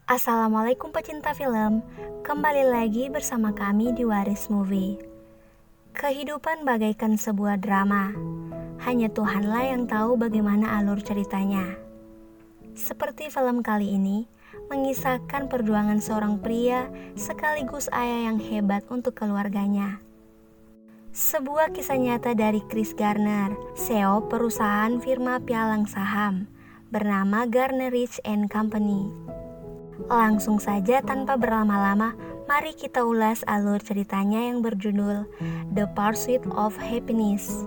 Assalamualaikum pecinta film, kembali lagi bersama kami di Waris Movie. Kehidupan bagaikan sebuah drama, hanya Tuhanlah yang tahu bagaimana alur ceritanya. Seperti film kali ini, mengisahkan perjuangan seorang pria sekaligus ayah yang hebat untuk keluarganya. Sebuah kisah nyata dari Chris Garner, CEO perusahaan firma pialang saham, bernama Garner Rich and Company. Langsung saja tanpa berlama-lama, mari kita ulas alur ceritanya yang berjudul The Pursuit of Happiness.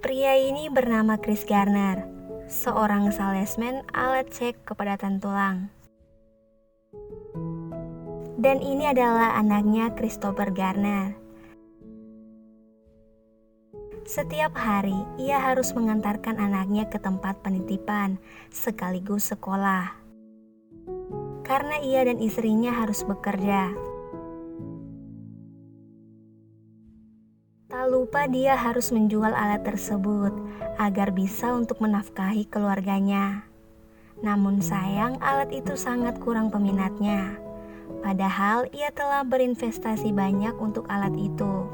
Pria ini bernama Chris Garner, seorang salesman alat cek kepadatan tulang. Dan ini adalah anaknya Christopher Garner. Setiap hari, ia harus mengantarkan anaknya ke tempat penitipan sekaligus sekolah. Karena ia dan istrinya harus bekerja. Tak lupa dia harus menjual alat tersebut agar bisa untuk menafkahi keluarganya. Namun sayang alat itu sangat kurang peminatnya. Padahal ia telah berinvestasi banyak untuk alat itu.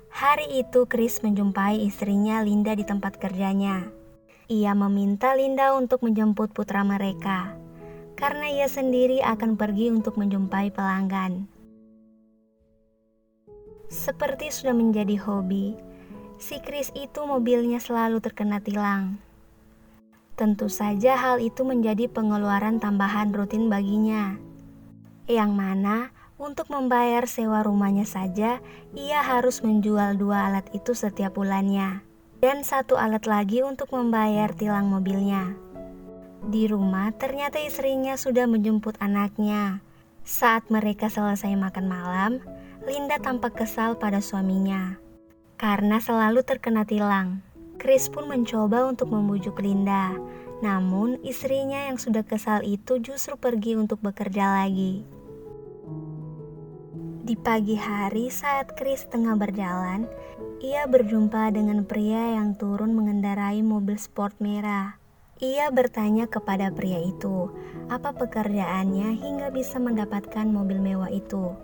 Hari itu Chris menjumpai istrinya Linda di tempat kerjanya. Ia meminta Linda untuk menjemput putra mereka, karena ia sendiri akan pergi untuk menjumpai pelanggan. Seperti sudah menjadi hobi, si Chris itu mobilnya selalu terkena tilang. Tentu saja hal itu menjadi pengeluaran tambahan rutin baginya. Yang mana untuk membayar sewa rumahnya saja, ia harus menjual 2 alat itu setiap bulannya. Dan 1 alat lagi untuk membayar tilang mobilnya. Di rumah ternyata istrinya sudah menjemput anaknya. Saat mereka selesai makan malam, Linda tampak kesal pada suaminya karena selalu terkena tilang. Chris pun mencoba untuk membujuk Linda, namun istrinya yang sudah kesal itu justru pergi untuk bekerja lagi. Di pagi hari saat Chris tengah berjalan, ia berjumpa dengan pria yang turun mengendarai mobil sport merah. Ia bertanya kepada pria itu, apa pekerjaannya hingga bisa mendapatkan mobil mewah itu.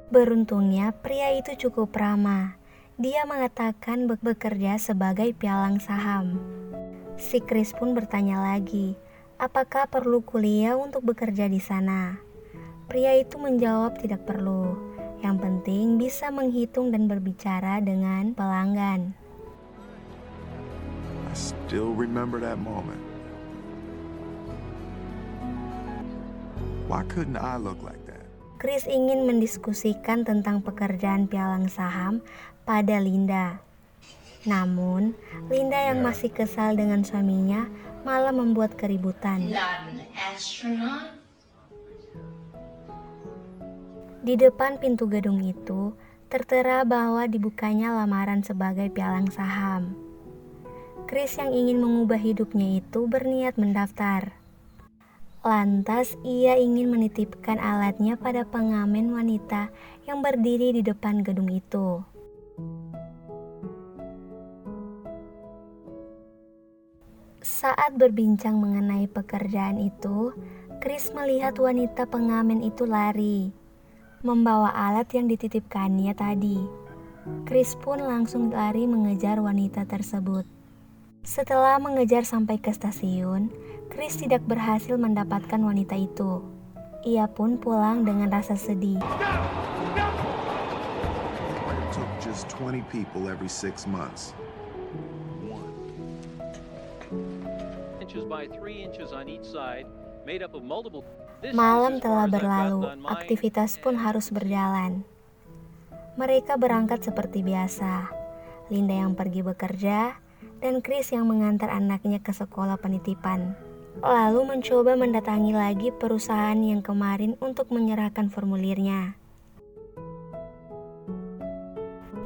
Beruntungnya pria itu cukup ramah. Dia mengatakan bekerja sebagai pialang saham. Si Chris pun bertanya lagi, apakah perlu kuliah untuk bekerja di sana? Pria itu menjawab tidak perlu. Yang penting bisa menghitung dan berbicara dengan pelanggan. I still remember that moment. Why couldn't I look like that? Chris ingin mendiskusikan tentang pekerjaan pialang saham pada Linda. Namun, Linda yang masih kesal dengan suaminya malah membuat keributan. Di depan pintu gedung itu, tertera bahwa dibukanya lamaran sebagai pialang saham. Chris yang ingin mengubah hidupnya itu berniat mendaftar. Lantas ia ingin menitipkan alatnya pada pengamen wanita yang berdiri di depan gedung itu. Saat berbincang mengenai pekerjaan itu, Chris melihat wanita pengamen itu lari, membawa alat yang dititipkannya tadi. Chris pun langsung lari mengejar wanita tersebut. Setelah mengejar sampai ke stasiun, Chris tidak berhasil mendapatkan wanita itu. Ia pun pulang dengan rasa sedih. It took just 20 people every 6 months. Malam telah berlalu, aktivitas pun harus berjalan. Mereka berangkat seperti biasa. Linda yang pergi bekerja, dan Chris yang mengantar anaknya ke sekolah penitipan. Lalu mencoba mendatangi lagi perusahaan yang kemarin untuk menyerahkan formulirnya.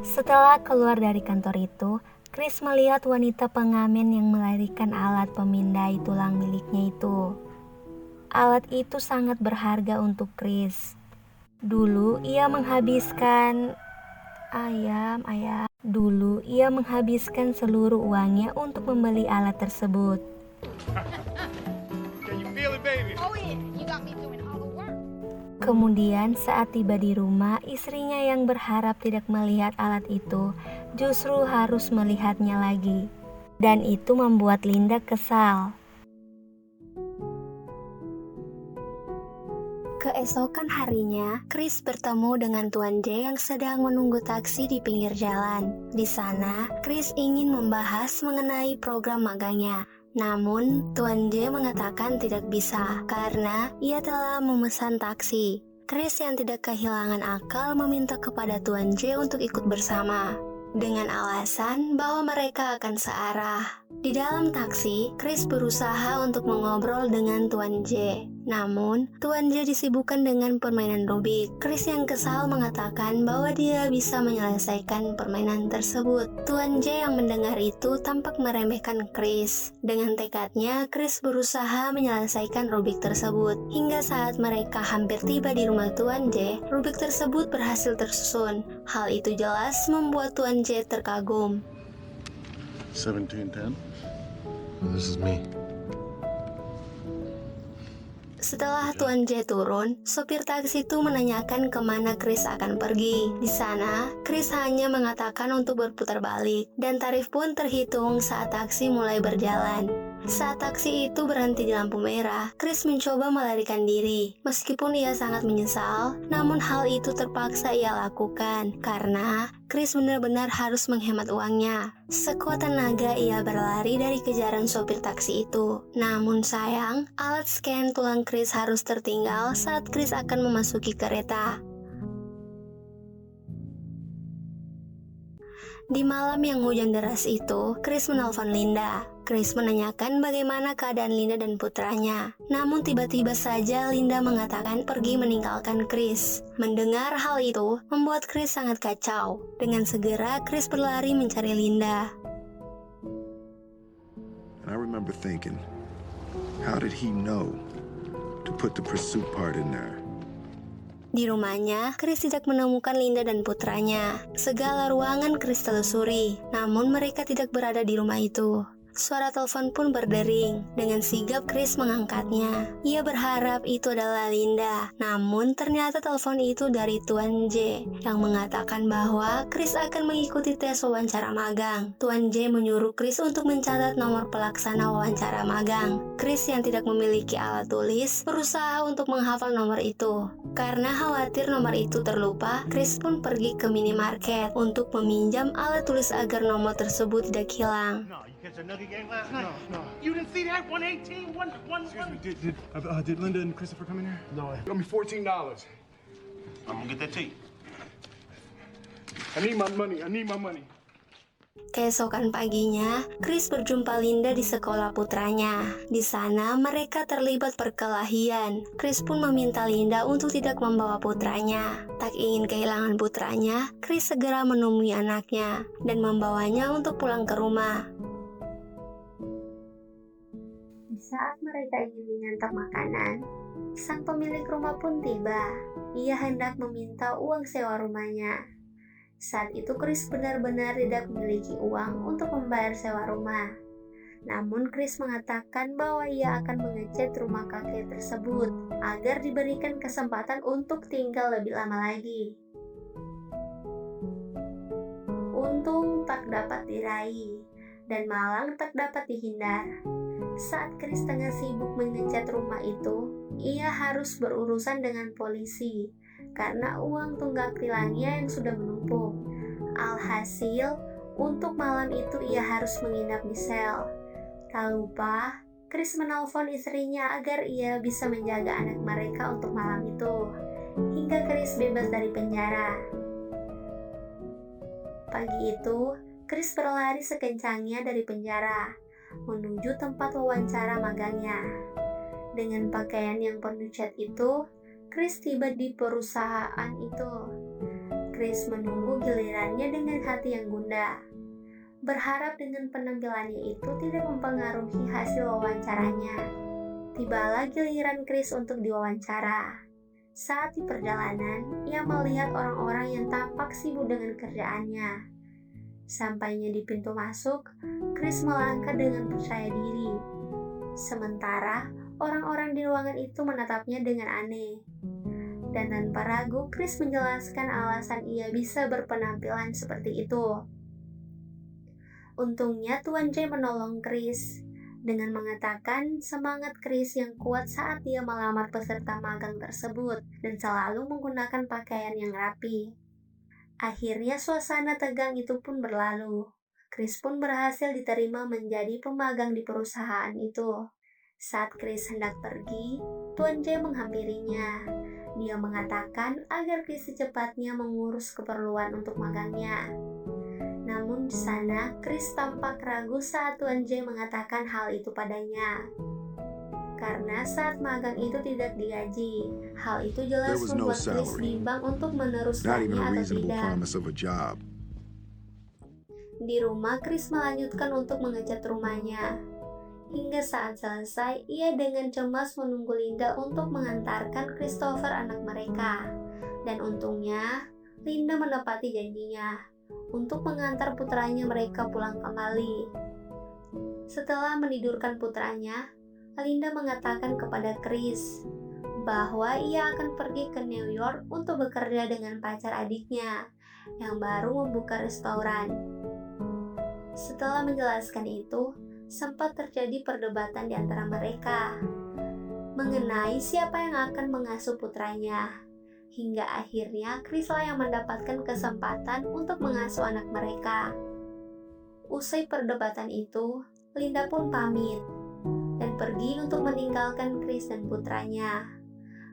Setelah keluar dari kantor itu, Chris melihat wanita pengamen yang melarikan alat pemindai tulang miliknya itu. Alat itu sangat berharga untuk Chris. Dulu ia menghabiskan seluruh uangnya untuk membeli alat tersebut. Kemudian saat tiba di rumah, istrinya yang berharap tidak melihat alat itu justru harus melihatnya lagi. Dan itu membuat Linda kesal. Keesokan harinya, Chris bertemu dengan Tuan J yang sedang menunggu taksi di pinggir jalan. Di sana, Chris ingin membahas mengenai program magangnya. Namun, Tuan J mengatakan tidak bisa karena ia telah memesan taksi. Chris yang tidak kehilangan akal meminta kepada Tuan J untuk ikut bersama, dengan alasan bahwa mereka akan searah. Di dalam taksi, Chris berusaha untuk mengobrol dengan Tuan J. Namun, Tuan J disibukkan dengan permainan Rubik. Chris yang kesal mengatakan bahwa dia bisa menyelesaikan permainan tersebut. Tuan J yang mendengar itu tampak meremehkan Chris. Dengan tekadnya, Chris berusaha menyelesaikan Rubik tersebut. Hingga saat mereka hampir tiba di rumah Tuan J, Rubik tersebut berhasil tersusun. Hal itu jelas membuat Tuan J terkagum. 1710. This is me. Setelah Tuan J turun, sopir taksi itu menanyakan kemana Chris akan pergi. Di sana, Chris hanya mengatakan untuk berputar balik, dan tarif pun terhitung saat taksi mulai berjalan. Saat taksi itu berhenti di lampu merah, Chris mencoba melarikan diri. Meskipun ia sangat menyesal, namun hal itu terpaksa ia lakukan karena Chris benar-benar harus menghemat uangnya. Sekuat tenaga ia berlari dari kejaran sopir taksi itu. Namun sayang, alat scan tulang Chris harus tertinggal saat Chris akan memasuki kereta. Di malam yang hujan deras itu, Chris menelpon Linda. Chris menanyakan bagaimana keadaan Linda dan putranya. Namun tiba-tiba saja Linda mengatakan pergi meninggalkan Chris. Mendengar hal itu, membuat Chris sangat kacau. Dengan segera, Chris berlari mencari Linda. And I remember thinking, how did he know to put the pursuit part in there? Di rumahnya, Chris tidak menemukan Linda dan putranya. Segala ruangan Chris telusuri, namun mereka tidak berada di rumah itu. Suara telepon pun berdering. Dengan sigap Chris mengangkatnya. Ia berharap itu adalah Linda. Namun ternyata telepon itu dari Tuan J yang mengatakan bahwa Chris akan mengikuti tes wawancara magang. Tuan J menyuruh Chris untuk mencatat nomor pelaksana wawancara magang. Chris yang tidak memiliki alat tulis berusaha untuk menghafal nomor itu. Karena khawatir nomor itu terlupa, Chris pun pergi ke minimarket untuk meminjam alat tulis agar nomor tersebut tidak hilang. Catch a nugget game last night? No. You didn't see that? 118, 111. Excuse me, did Linda and Christopher come in here? No. Owe me $14. I'm gonna get that to you. I need my money. Keesokan paginya, Chris berjumpa Linda di sekolah putranya. Di sana, mereka terlibat perkelahian. Chris pun meminta Linda untuk tidak membawa putranya. Tak ingin kehilangan putranya, Chris segera menemui anaknya dan membawanya untuk pulang ke rumah. Di saat mereka ingin menyantap makanan, sang pemilik rumah pun tiba. Ia hendak meminta uang sewa rumahnya. Saat itu Chris benar-benar tidak memiliki uang untuk membayar sewa rumah. Namun Chris mengatakan bahwa ia akan mengecat rumah kakek tersebut agar diberikan kesempatan untuk tinggal lebih lama lagi. Untung tak dapat diraih dan malang tak dapat dihindar. Saat Chris tengah sibuk mengecat rumah itu, ia harus berurusan dengan polisi karena uang tunggak tilangnya yang sudah menumpuk. Alhasil, untuk malam itu ia harus menginap di sel. Tak lupa, Chris menelpon istrinya agar ia bisa menjaga anak mereka untuk malam itu, hingga Chris bebas dari penjara. Pagi itu, Chris berlari sekencangnya dari penjara, menuju tempat wawancara magangnya. Dengan pakaian yang penuh cat itu, Chris tiba di perusahaan itu. Chris menunggu gilirannya dengan hati yang gundah. Berharap dengan penampilannya itu tidak mempengaruhi hasil wawancaranya. Tibalah giliran Chris untuk diwawancara. Saat di perjalanan, ia melihat orang-orang yang tampak sibuk dengan kerjaannya. Sampainya di pintu masuk, Chris melangkah dengan percaya diri. Sementara, orang-orang di ruangan itu menatapnya dengan aneh. Dan tanpa ragu, Chris menjelaskan alasan ia bisa berpenampilan seperti itu. Untungnya Tuan J menolong Chris dengan mengatakan semangat Chris yang kuat saat dia melamar peserta magang tersebut dan selalu menggunakan pakaian yang rapi. Akhirnya suasana tegang itu pun berlalu. Chris pun berhasil diterima menjadi pemagang di perusahaan itu. Saat Chris hendak pergi, Tuan J menghampirinya. Dia mengatakan agar Chris secepatnya mengurus keperluan untuk magangnya. Namun di sana, Chris tampak ragu saat Tuan J mengatakan hal itu padanya. Karena saat magang itu tidak digaji, hal itu jelas There was no membuat Chris salary. bimbang untuk Not even meneruskannya a atau reasonable tidak. promise of a job. Di rumah, Chris melanjutkan untuk mengecat rumahnya. Hingga saat selesai, ia dengan cemas menunggu Linda untuk mengantarkan Christopher anak mereka. Dan untungnya, Linda menepati janjinya untuk mengantar putranya mereka pulang kembali. Setelah menidurkan putranya, Linda mengatakan kepada Chris bahwa ia akan pergi ke New York untuk bekerja dengan pacar adiknya yang baru membuka restoran. Setelah menjelaskan itu, sempat terjadi perdebatan di antara mereka mengenai siapa yang akan mengasuh putranya. Hingga akhirnya Chris lah yang mendapatkan kesempatan untuk mengasuh anak mereka. Usai perdebatan itu, Linda pun pamit dan pergi untuk meninggalkan Chris dan putranya.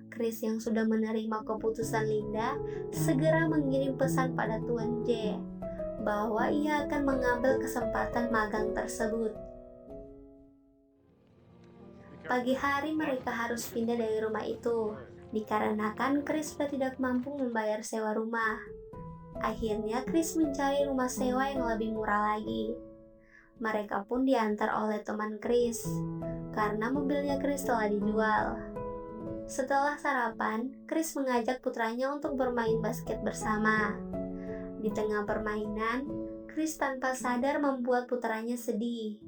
Chris yang sudah menerima keputusan Linda segera mengirim pesan pada Tuan J bahwa ia akan mengambil kesempatan magang tersebut. Pagi hari mereka harus pindah dari rumah itu, dikarenakan Chris sudah tidak mampu membayar sewa rumah. Akhirnya Chris mencari rumah sewa yang lebih murah lagi. Mereka pun diantar oleh teman Chris, karena mobilnya Chris telah dijual. Setelah sarapan, Chris mengajak putranya untuk bermain basket bersama. Di tengah permainan, Chris tanpa sadar membuat putranya sedih.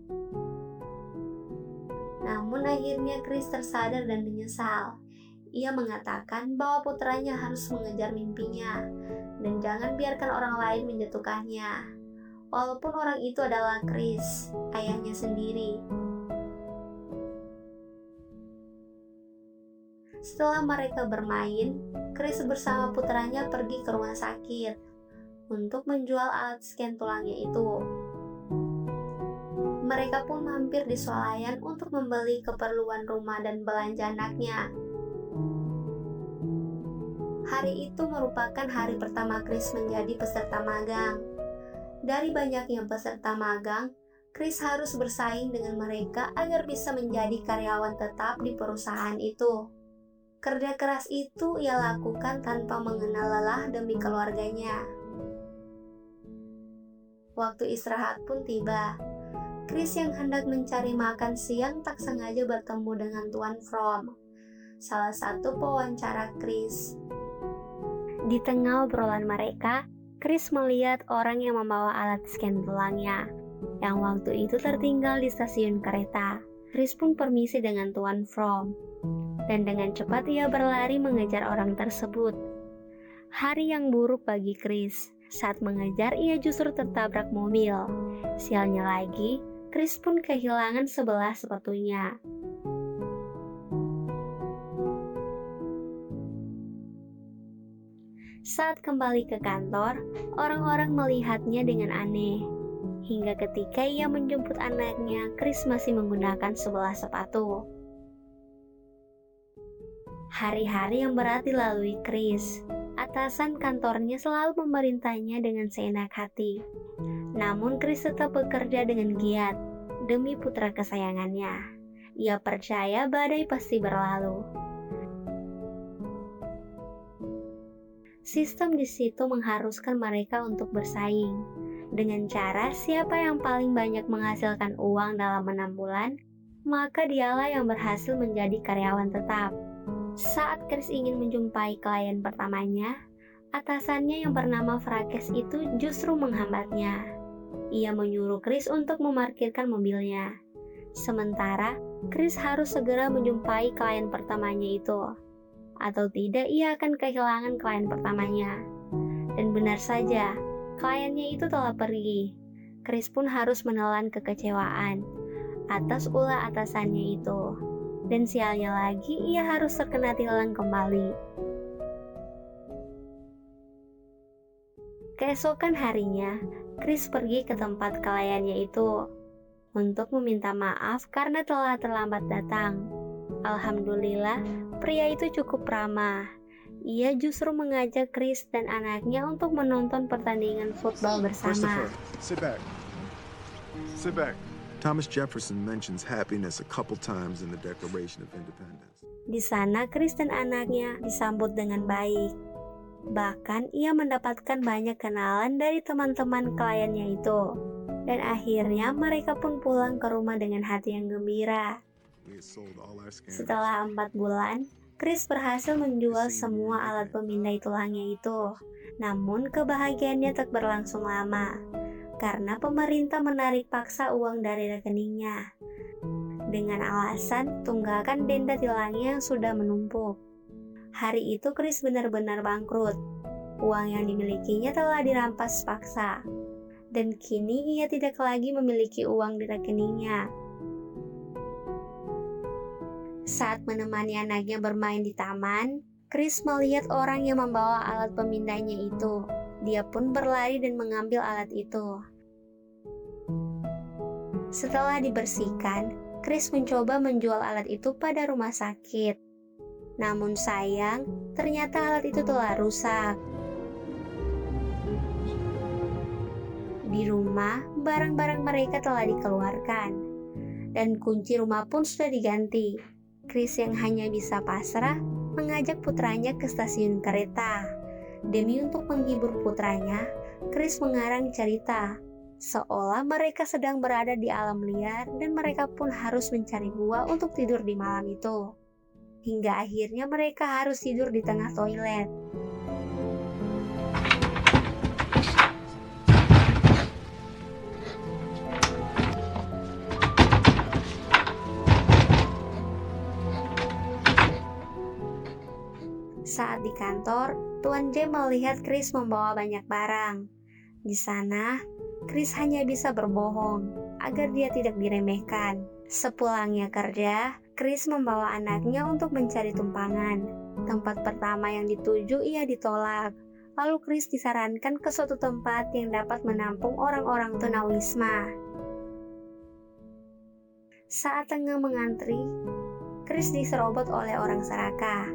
Namun akhirnya Chris tersadar dan menyesal. Ia mengatakan bahwa putranya harus mengejar mimpinya dan jangan biarkan orang lain menjatuhkannya. Walaupun orang itu adalah Chris, ayahnya sendiri. Setelah mereka bermain, Chris bersama putranya pergi ke rumah sakit untuk menjual alat scan tulangnya itu. Mereka pun mampir di swalayan untuk membeli keperluan rumah dan belanja anaknya. Hari itu merupakan hari pertama Chris menjadi peserta magang. Dari banyaknya peserta magang, Chris harus bersaing dengan mereka agar bisa menjadi karyawan tetap di perusahaan itu. Kerja keras itu ia lakukan tanpa mengenal lelah demi keluarganya. Waktu istirahat pun tiba. Chris yang hendak mencari makan siang tak sengaja bertemu dengan Tuan From, salah satu pewawancara Chris. Di tengah obrolan mereka, Chris melihat orang yang membawa alat scan tulangnya, yang waktu itu tertinggal di stasiun kereta. Chris pun permisi dengan Tuan From, dan dengan cepat ia berlari mengejar orang tersebut. Hari yang buruk bagi Chris. Saat mengejar, ia justru tertabrak mobil. Sialnya lagi, Chris pun kehilangan sebelah sepatunya. Saat kembali ke kantor, orang-orang melihatnya dengan aneh. Hingga ketika ia menjemput anaknya, Chris masih menggunakan sebelah sepatu. Hari-hari yang berat dilalui Chris. Atasan kantornya selalu memerintahnya dengan seenak hati. Namun Chris tetap bekerja dengan giat demi putra kesayangannya. Ia percaya badai pasti berlalu. Sistem di situ mengharuskan mereka untuk bersaing. Dengan cara siapa yang paling banyak menghasilkan uang dalam 6 bulan, maka dialah yang berhasil menjadi karyawan tetap. Saat Chris ingin menjumpai klien pertamanya, atasannya yang bernama Frakes itu justru menghambatnya. Ia menyuruh Chris untuk memarkirkan mobilnya. Sementara Chris harus segera menjumpai klien pertamanya itu. Atau tidak ia akan kehilangan klien pertamanya. Dan benar saja, kliennya itu telah pergi. Chris pun harus menelan kekecewaan atas ulah atasannya itu. Dan sialnya lagi, ia harus terkena tilang kembali. Keesokan harinya, Chris pergi ke tempat kliennya itu untuk meminta maaf karena telah terlambat datang. Alhamdulillah, pria itu cukup ramah. Ia justru mengajak Chris dan anaknya untuk menonton pertandingan football bersama. Christopher, sit back. Sit back. Thomas Jefferson mentions happiness a couple times in the Declaration of Independence. Di sana, Chris dan anaknya disambut dengan baik. Bahkan, ia mendapatkan banyak kenalan dari teman-teman kliennya itu. Dan akhirnya, mereka pun pulang ke rumah dengan hati yang gembira. We had sold all our scanners. Setelah 4 bulan, Chris berhasil menjual semua alat pemindai tulangnya itu. Namun, kebahagiaannya tak berlangsung lama, karena pemerintah menarik paksa uang dari rekeningnya. Dengan alasan tunggakan denda tilangnya yang sudah menumpuk. Hari itu Chris benar-benar bangkrut. Uang yang dimilikinya telah dirampas paksa. Dan kini ia tidak lagi memiliki uang di rekeningnya. Saat menemani anaknya bermain di taman, Chris melihat orang yang membawa alat pemindainya itu. Dia pun berlari dan mengambil alat itu. Setelah dibersihkan, Chris mencoba menjual alat itu pada rumah sakit. Namun sayang, ternyata alat itu telah rusak. Di rumah, barang-barang mereka telah dikeluarkan. Dan kunci rumah pun sudah diganti. Chris yang hanya bisa pasrah, mengajak putranya ke stasiun kereta. Demi untuk menghibur putranya, Chris mengarang cerita. Seolah mereka sedang berada di alam liar dan mereka pun harus mencari gua untuk tidur di malam itu. Hingga akhirnya mereka harus tidur di tengah toilet. Saat di kantor, Tuan J melihat Chris membawa banyak barang. Di sana, Chris hanya bisa berbohong agar dia tidak diremehkan. Sepulangnya kerja, Chris membawa anaknya untuk mencari tumpangan. Tempat pertama yang dituju ia ditolak. Lalu Chris disarankan ke suatu tempat yang dapat menampung orang-orang tunawisma. Saat tengah mengantri, Chris diserobot oleh orang serakah.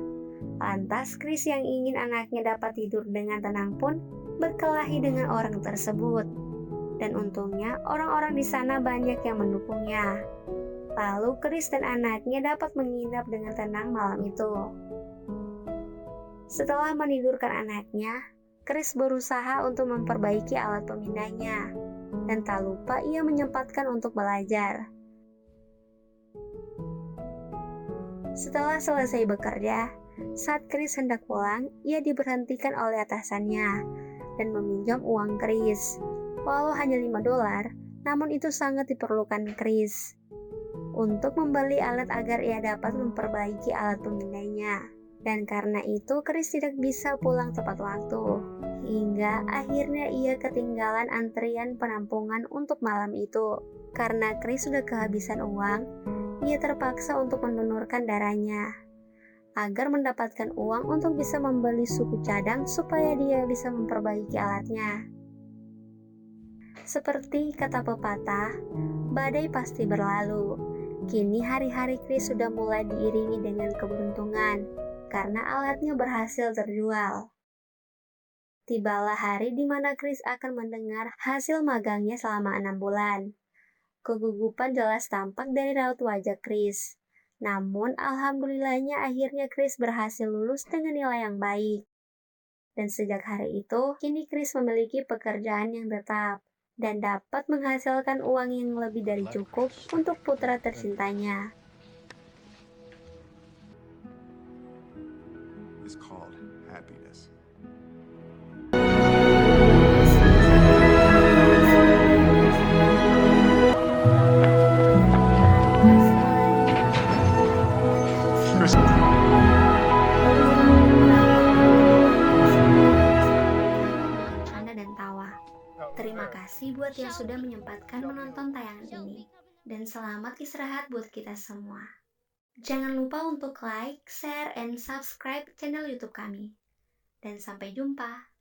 Lantas Chris yang ingin anaknya dapat tidur dengan tenang pun berkelahi dengan orang tersebut. Dan untungnya orang-orang di sana banyak yang mendukungnya. Lalu Chris dan anaknya dapat menginap dengan tenang malam itu. Setelah menidurkan anaknya, Chris berusaha untuk memperbaiki alat pemindainya. Dan tak lupa ia menyempatkan untuk belajar. Setelah selesai bekerja, saat Chris hendak pulang, ia diberhentikan oleh atasannya dan meminjam uang Chris. Walau hanya $5, namun itu sangat diperlukan Chris untuk membeli alat agar ia dapat memperbaiki alat pemindainya. Dan karena itu Chris tidak bisa pulang tepat waktu. Hingga akhirnya ia ketinggalan antrian penampungan untuk malam itu. Karena Chris sudah kehabisan uang, ia terpaksa untuk mendonorkan darahnya agar mendapatkan uang untuk bisa membeli suku cadang supaya dia bisa memperbaiki alatnya. Seperti kata pepatah, badai pasti berlalu. Kini hari-hari Chris sudah mulai diiringi dengan keberuntungan karena alatnya berhasil terjual. Tibalah hari di mana Chris akan mendengar hasil magangnya selama 6 bulan. Kegugupan jelas tampak dari raut wajah Chris. Namun, alhamdulillahnya akhirnya Chris berhasil lulus dengan nilai yang baik. Dan sejak hari itu, kini Chris memiliki pekerjaan yang tetap. dan dapat menghasilkan uang yang lebih dari cukup untuk putra tercintanya. Is called happiness. Canda dan tawa. Terima kasih buat yang sudah menyempatkan menonton tayangan ini. Dan selamat istirahat buat kita semua. Jangan lupa untuk like, share, and subscribe channel YouTube kami. Dan sampai jumpa.